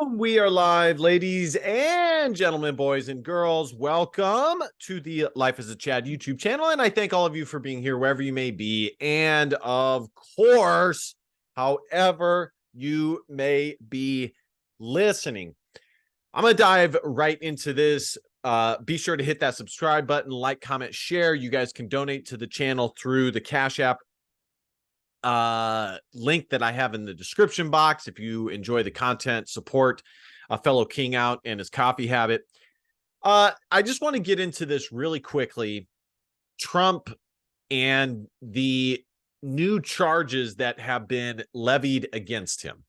We are live, ladies and gentlemen, boys and girls. Welcome to the Life as a Chad YouTube channel. And I thank all of you for being here wherever you may be. And of course, however you may be listening. I'm going to dive right into this. Be sure to hit that subscribe button, like, comment, share. You guys can donate to the channel through the Cash App link that I have in the description box. If you enjoy the content, support a fellow king out and his coffee habit. I just want to get into this really quickly. Trump and the new charges that have been levied against him.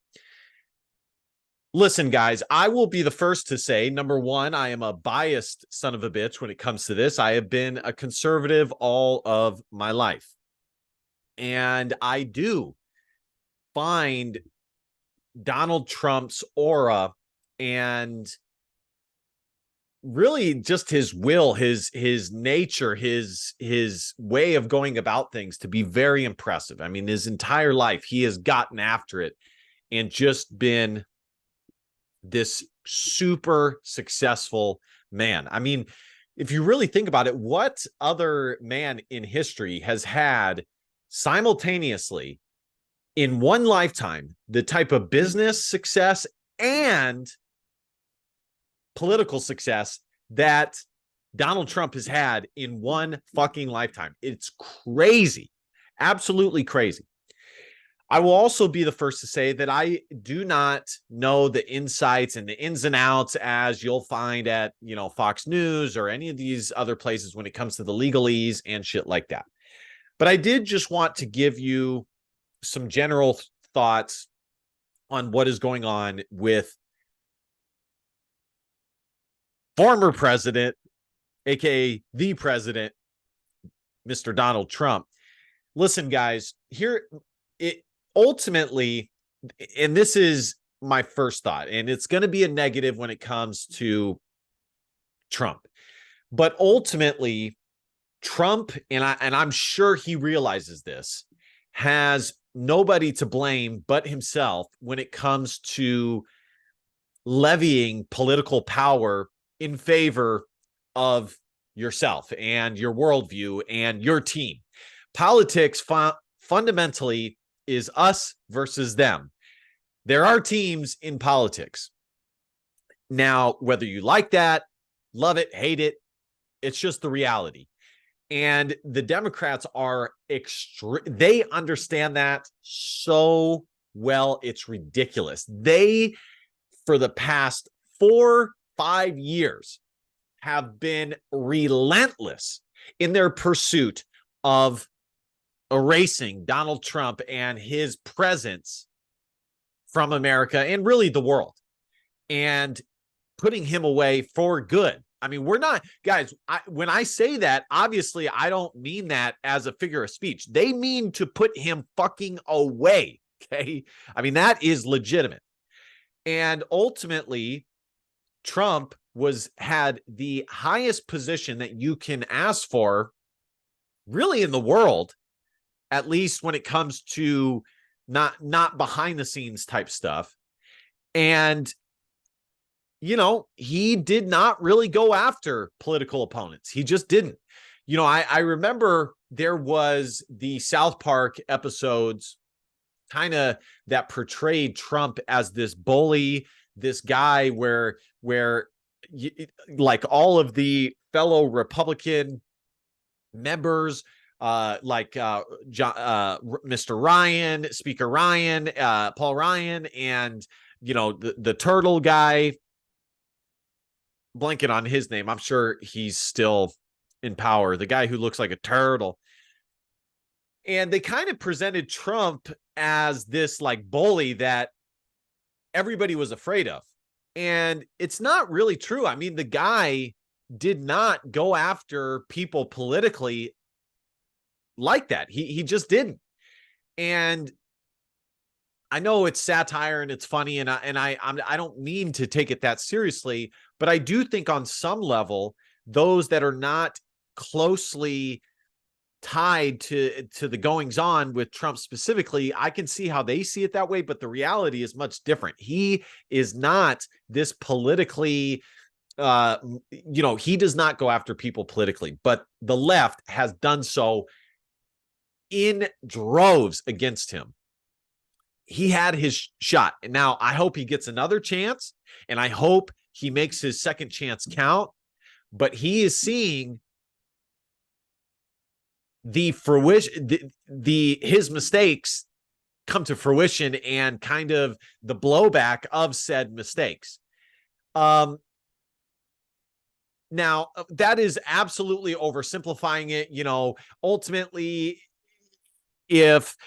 Listen, guys, I will be the first to say, number one, I am a biased son of a bitch when it comes to this. I have been a conservative all of my life. And I do find Donald Trump's aura and really just his will, his nature, his way of going about things to be very impressive. I mean, his entire life, he has gotten after it and just been this super successful man. I mean, if you really think about it, what other man in history has had simultaneously in one lifetime the type of business success and political success that Donald Trump has had in one fucking lifetime? It's crazy, absolutely crazy. I will also be the first to say that I do not know the insights and the ins and outs as you'll find at, Fox News or any of these other places when it comes to the legalese and shit like that. But I did just want to give you some general thoughts on what is going on with former president, aka the president, Mr. Donald Trump. Listen, guys, here it ultimately, and this is my first thought, and it's going to be a negative when it comes to Trump, but ultimately, Trump, and I'm sure he realizes this, has nobody to blame but himself when it comes to levying political power in favor of yourself and your worldview and your team. Politics fundamentally is us versus them. There are teams in politics. Now, whether you like that, love it, hate it, it's just the reality. And the Democrats are they understand that so well, it's ridiculous. They, for the past 4-5 years, have been relentless in their pursuit of erasing Donald Trump and his presence from America and really the world, and putting him away for good. I mean, we're not, guys, when I say that, obviously, I don't mean that as a figure of speech. They mean to put him fucking away, okay? I mean, that is legitimate. And ultimately, Trump had the highest position that you can ask for, really, in the world, at least when it comes to not behind the scenes type stuff. And he did not really go after political opponents. He just didn't. I remember there was the South Park episodes kind of that portrayed Trump as this bully, this guy where like all of the fellow Republican members, Mr. Ryan, Speaker Ryan, Paul Ryan, and the turtle guy, blanket on his name. I'm sure he's still in power. The guy who looks like a turtle. And they kind of presented Trump as this like bully that everybody was afraid of. And it's not really true. I mean, the guy did not go after people politically like that. He just didn't. And I know it's satire and it's funny, and I don't mean to take it that seriously, but I do think on some level, those that are not closely tied to the goings on with Trump specifically. I can see how they see it that way, but the reality is much different. He is not this politically, he does not go after people politically, but the left has done so in droves against him. He had his shot. And now I hope he gets another chance, and I hope he makes his second chance count. But he is seeing the fruition, his mistakes come to fruition, and kind of the blowback of said mistakes. Now that is absolutely oversimplifying it. Ultimately, if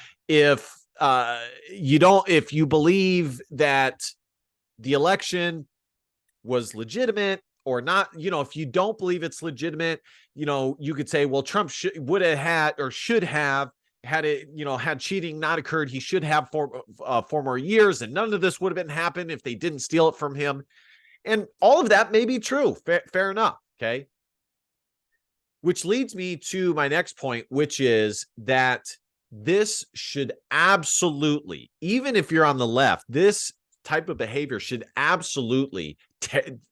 you believe that the election was legitimate or not, if you don't believe it's legitimate, you could say, well, Trump would have had, or should have had it, had cheating not occurred, he should have 4 more years, and none of this would have been happened if they didn't steal it from him. And all of that may be true. Fair enough. Okay. Which leads me to my next point, which is that this should absolutely, even if you're on the left, this type of behavior should absolutely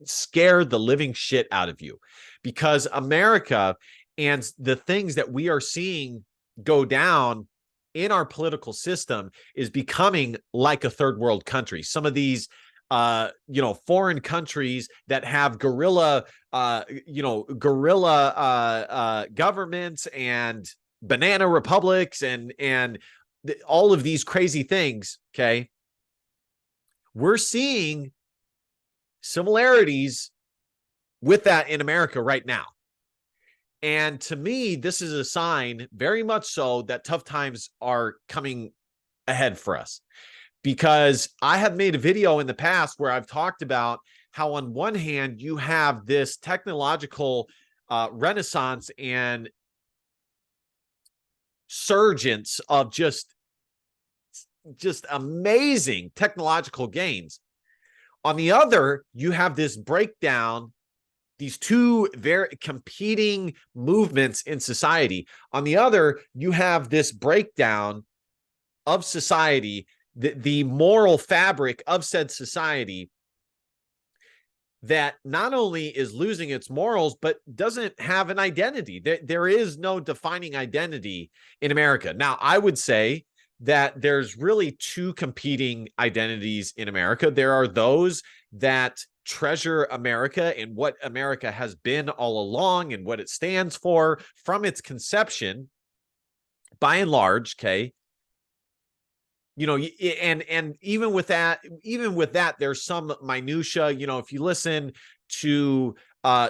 scare the living shit out of you, because America and the things that we are seeing go down in our political system is becoming like a third world country. Some of these foreign countries that have guerrilla governments and banana republics and all of these crazy things. Okay. We're seeing similarities with that in America right now. And to me, this is a sign, very much so, that tough times are coming ahead for us. Because I have made a video in the past where I've talked about how on one hand, you have this technological renaissance and surgence of just amazing technological gains. On the other, you have this breakdown, these two very competing movements in society. On the other, you have this breakdown of society, the moral fabric of said society, that not only is losing its morals, but doesn't have an identity. There is no defining identity in America. Now, I would say that there's really two competing identities in America. There are those that treasure America and what America has been all along and what it stands for from its conception, by and large. Okay. And even with that, there's some minutia. If you listen to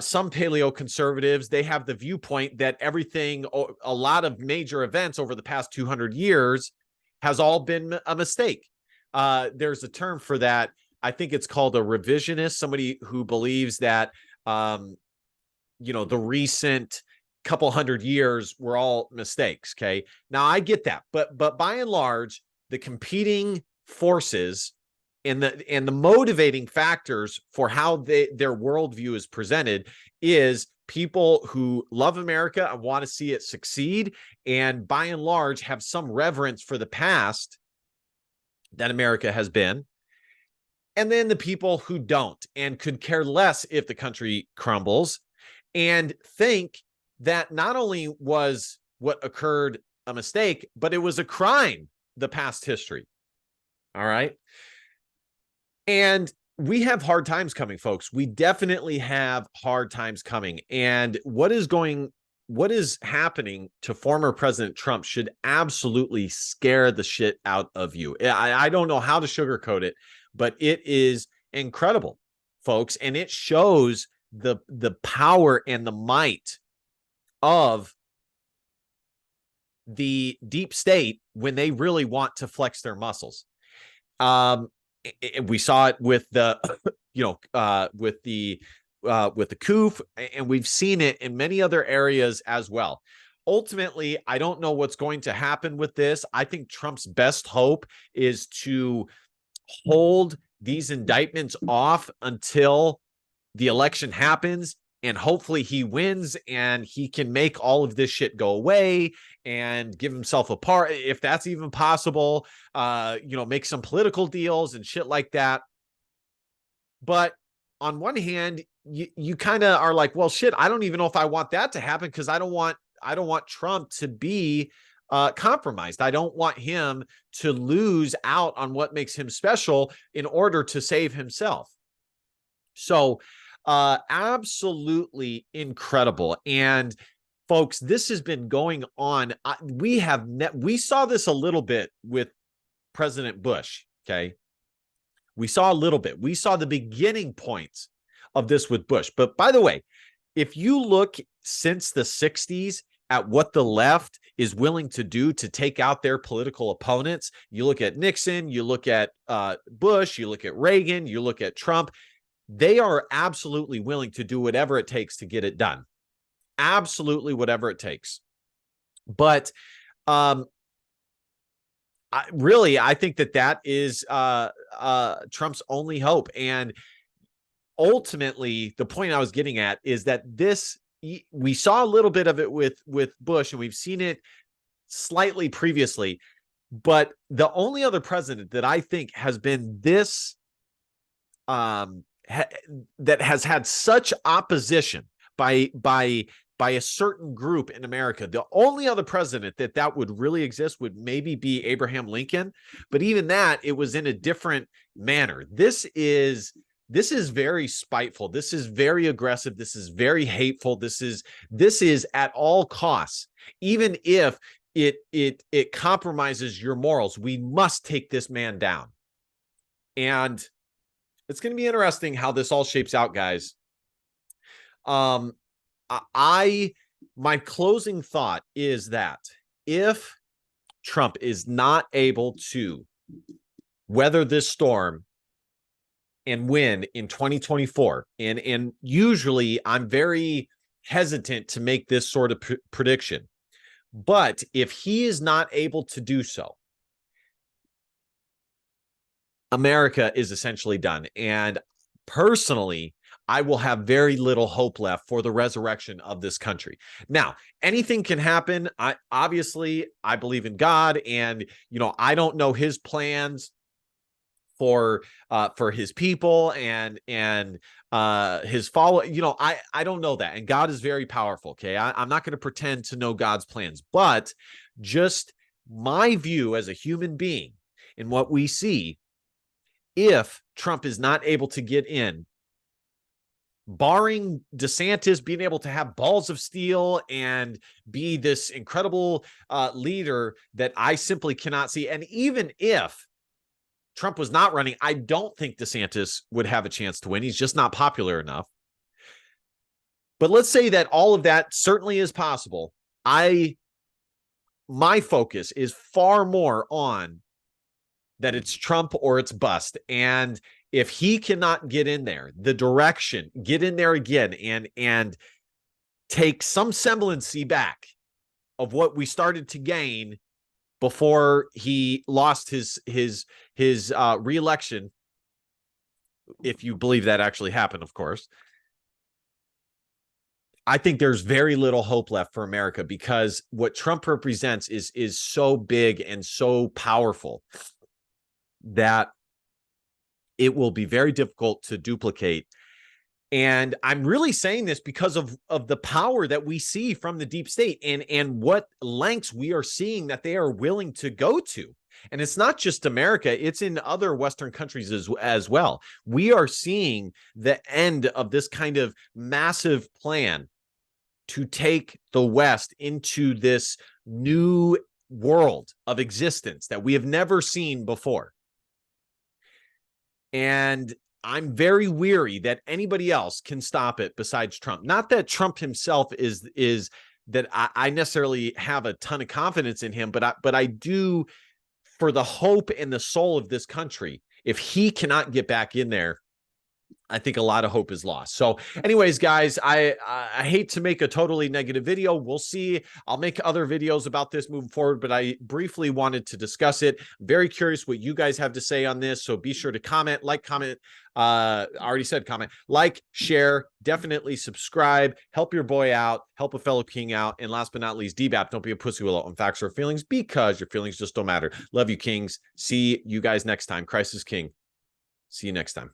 some paleo conservatives, they have the viewpoint that everything, a lot of major events over the past 200 years has all been a mistake. There's a term for that. I think it's called a revisionist, somebody who believes that, the recent couple hundred years were all mistakes. Okay. Now I get that, but by and large, the competing forces and the motivating factors for how their worldview is presented is people who love America and want to see it succeed, and by and large have some reverence for the past that America has been. And then the people who don't and could care less if the country crumbles, and think that not only was what occurred a mistake, but it was a crime, the past history. All right. And we have hard times coming, folks. We definitely have hard times coming. And what is happening to former President Trump should absolutely scare the shit out of you. I don't know how to sugarcoat it, but it is incredible, folks. And it shows the power and the might of the deep state when they really want to flex their muscles. We saw it with the, with the coup, and we've seen it in many other areas as well. Ultimately, I don't know what's going to happen with this. I think Trump's best hope is to hold these indictments off until the election happens and hopefully he wins and he can make all of this shit go away and give himself a part, if that's even possible, make some political deals and shit like that. But on one hand, you kind of are like, well, shit, I don't even know if I want that to happen, because I don't want Trump to be compromised. I don't want him to lose out on what makes him special in order to save himself. So absolutely incredible. And folks, this has been going on. We saw this a little bit with President Bush. Okay. We saw a little bit. We saw the beginning points of this with Bush. But by the way, if you look since the 60s at what the left is willing to do to take out their political opponents, you look at Nixon, you look at Bush, you look at Reagan, you look at Trump, they are absolutely willing to do whatever it takes to get it done. Absolutely whatever it takes. But I think that is Trump's only hope. And ultimately, the point I was getting at is that we saw a little bit of it with Bush, and we've seen it slightly previously. But the only other president that I think has been this that has had such opposition by a certain group in America, the only other president that would really exist would maybe be Abraham Lincoln. But even that, it was in a different manner. This is very spiteful. This is very aggressive. This is very hateful. This is at all costs. Even if it compromises your morals, we must take this man down. And it's going to be interesting how this all shapes out, guys. My closing thought is that if Trump is not able to weather this storm and win in 2024, and usually I'm very hesitant to make this sort of prediction, but if he is not able to do so, America is essentially done. And personally, I will have very little hope left for the resurrection of this country. Now, anything can happen. I believe in God, and I don't know his plans for his people and his follow. I don't know that, and God is very powerful. Okay, I'm not going to pretend to know God's plans, but just my view as a human being in what we see. If Trump is not able to get in, barring DeSantis being able to have balls of steel and be this incredible leader that I simply cannot see, and even if Trump was not running, I don't think DeSantis would have a chance to win. He's just not popular enough. But let's say that all of that certainly is possible. My focus is far more on that it's Trump or it's bust. And if he cannot get in there, get in there again and take some semblance back of what we started to gain before he lost his re-election, if you believe that actually happened, of course, I think there's very little hope left for America, because what Trump represents is so big and so powerful that it will be very difficult to duplicate. And I'm really saying this because of the power that we see from the deep state and what lengths we are seeing that they are willing to go to. And it's not just America, it's in other Western countries as well. We are seeing the end of this kind of massive plan to take the West into this new world of existence that we have never seen before. And I'm very weary that anybody else can stop it besides Trump. Not that Trump himself is that I necessarily have a ton of confidence in him, but I do, for the hope and the soul of this country. If he cannot get back in there, I think a lot of hope is lost. So anyways, guys, I hate to make a totally negative video. We'll see. I'll make other videos about this moving forward, but I briefly wanted to discuss it. Very curious what you guys have to say on this. So be sure to comment, comment. I already said comment, like, share, definitely subscribe, help your boy out, help a fellow king out. And last but not least, DBAP, don't be a pussy willow on facts or feelings, because your feelings just don't matter. Love you, kings. See you guys next time. Christ is king. See you next time.